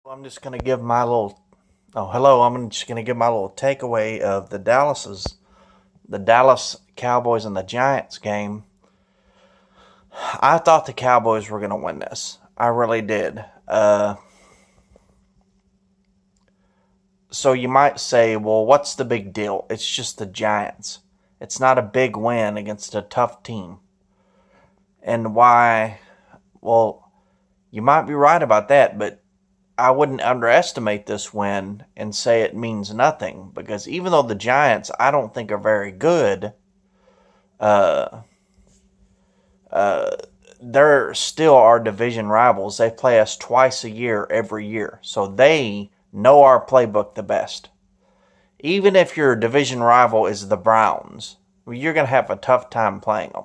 I'm just going to give my little. Oh, hello. I'm just going to give my little takeaway of the Dallas Cowboys and the Giants game. I thought the Cowboys were going to win this. I really did. So you might say, well, what's the big deal? It's just the Giants. It's not a big win against a tough team. And why? Well, you might be right about that, but I wouldn't underestimate this win and say it means nothing, because even though the Giants I don't think are very good, uh, they're still our division rivals. They play us twice a year every year, so they know our playbook the best. Even if your division rival is the Browns, you're going to have a tough time playing them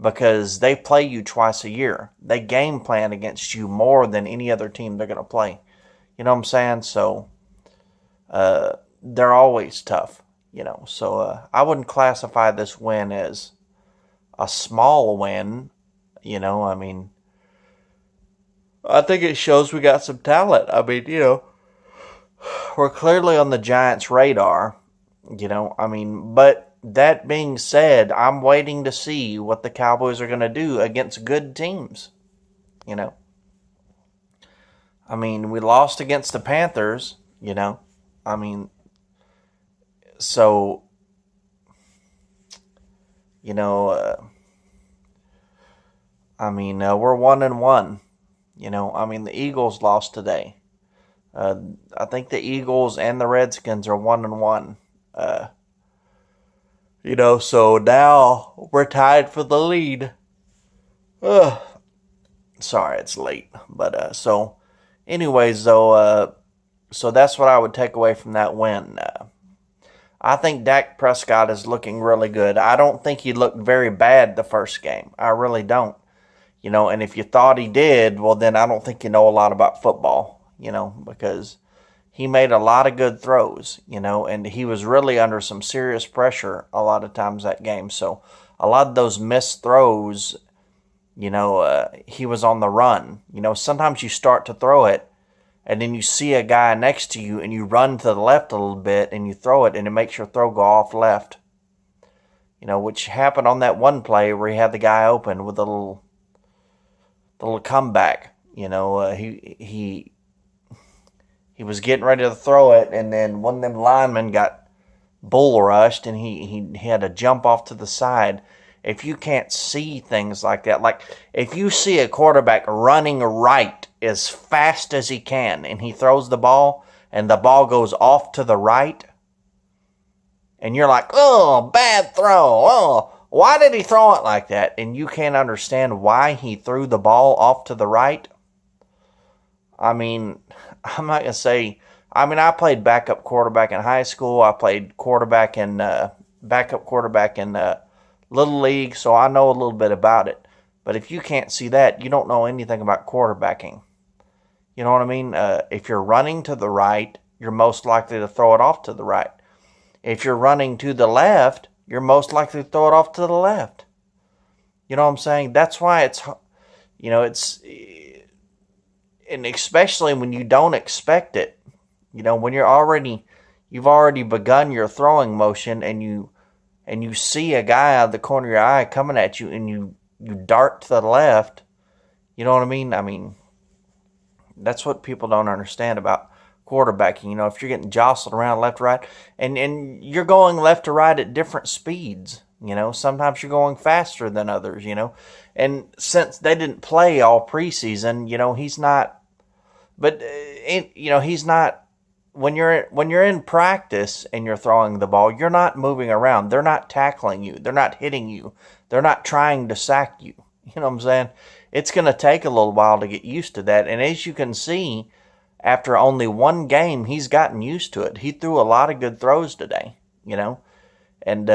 because they play you twice a year. They game plan against you more than any other team they're going to play. You know what I'm saying? So they're always tough. So I wouldn't classify this win as a small win. I mean, I think it shows we got some talent. I mean, we're clearly on the Giants' radar. But that being said, I'm waiting to see what the Cowboys are going to do against good teams. You know, we lost against the Panthers. I mean, so you know, we're 1-1. The Eagles lost today. I think the Eagles and the Redskins are 1-1. So now we're tied for the lead. Ugh. Sorry, it's late, but anyways, though, so that's what I would take away from that win. I think Dak Prescott is looking really good. I don't think he looked very bad the first game. I really don't. And if you thought he did, well, then I don't think you know a lot about football, because he made a lot of good throws, and he was really under some serious pressure a lot of times that game. So a lot of those missed throws, he was on the run. Sometimes you start to throw it, and then you see a guy next to you, and you run to the left a little bit, and you throw it, and it makes your throw go off left. Which happened on that one play where he had the guy open with a little comeback. He was getting ready to throw it, and then one of them linemen got bull rushed, and he had to jump off to the side. If you can't see things like that, like if you see a quarterback running right as fast as he can, and he throws the ball, and the ball goes off to the right, and you're like, oh, bad throw, oh, why did he throw it like that? And you can't understand why he threw the ball off to the right. I'm not going to say, I played backup quarterback in high school. I played backup quarterback in Little League, so I know a little bit about it. But if you can't see that, you don't know anything about quarterbacking. You know what I mean? If you're running to the right, you're most likely to throw it off to the right. If you're running to the left, you're most likely to throw it off to the left. You know what I'm saying? That's why and especially when you don't expect it. When you've already begun your throwing motion, and you see a guy out of the corner of your eye coming at you, and you dart to the left. You know what I mean? That's what people don't understand about quarterbacking. If you're getting jostled around left to right, and you're going left to right at different speeds. Sometimes you're going faster than others. And since they didn't play all preseason, he's not. But he's not. When you're in practice and you're throwing the ball, you're not moving around. They're not tackling you. They're not hitting you. They're not trying to sack you. You know what I'm saying? It's going to take a little while to get used to that. And as you can see, after only one game, he's gotten used to it. He threw a lot of good throws today. And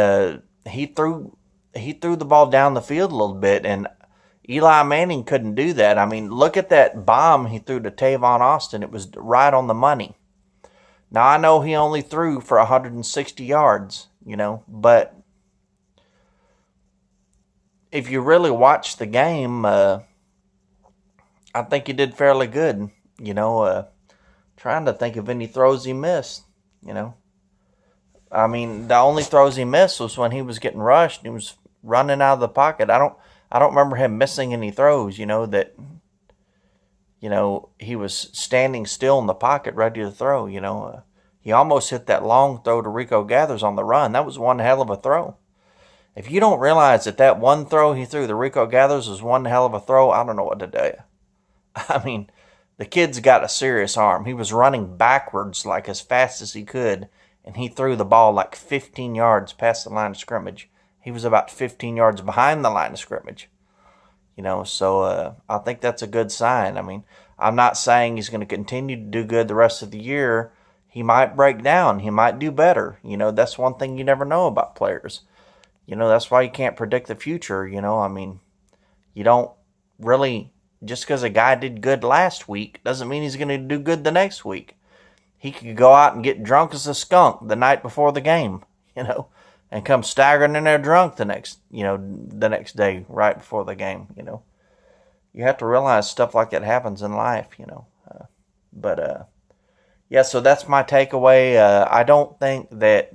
he threw the ball down the field a little bit, and Eli Manning couldn't do that. Look at that bomb he threw to Tavon Austin. It was right on the money. Now, I know he only threw for 160 yards, but if you really watch the game, I think he did fairly good. Trying to think of any throws he missed, you know. I mean, the only throws he missed was when he was getting rushed. He was running out of the pocket. I don't remember him missing any throws, that he was standing still in the pocket ready to throw, He almost hit that long throw to Rico Gathers on the run. That was one hell of a throw. If you don't realize that one throw he threw to Rico Gathers was one hell of a throw, I don't know what to tell you. I mean, the kid's got a serious arm. He was running backwards like as fast as he could, and he threw the ball like 15 yards past the line of scrimmage. He was about 15 yards behind the line of scrimmage. So I think that's a good sign. I mean, I'm not saying he's going to continue to do good the rest of the year. He might break down. He might do better. That's one thing you never know about players. That's why you can't predict the future. I mean, you don't really, just because a guy did good last week doesn't mean he's going to do good the next week. He could go out and get drunk as a skunk the night before the game, and come staggering in there drunk the next day right before the game, You have to realize stuff like that happens in life, yeah, so that's my takeaway. I don't think that,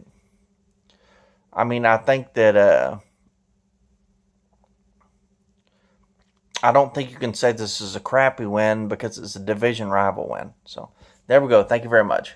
I think that, I don't think you can say this is a crappy win because it's a division rival win. So there we go. Thank you very much.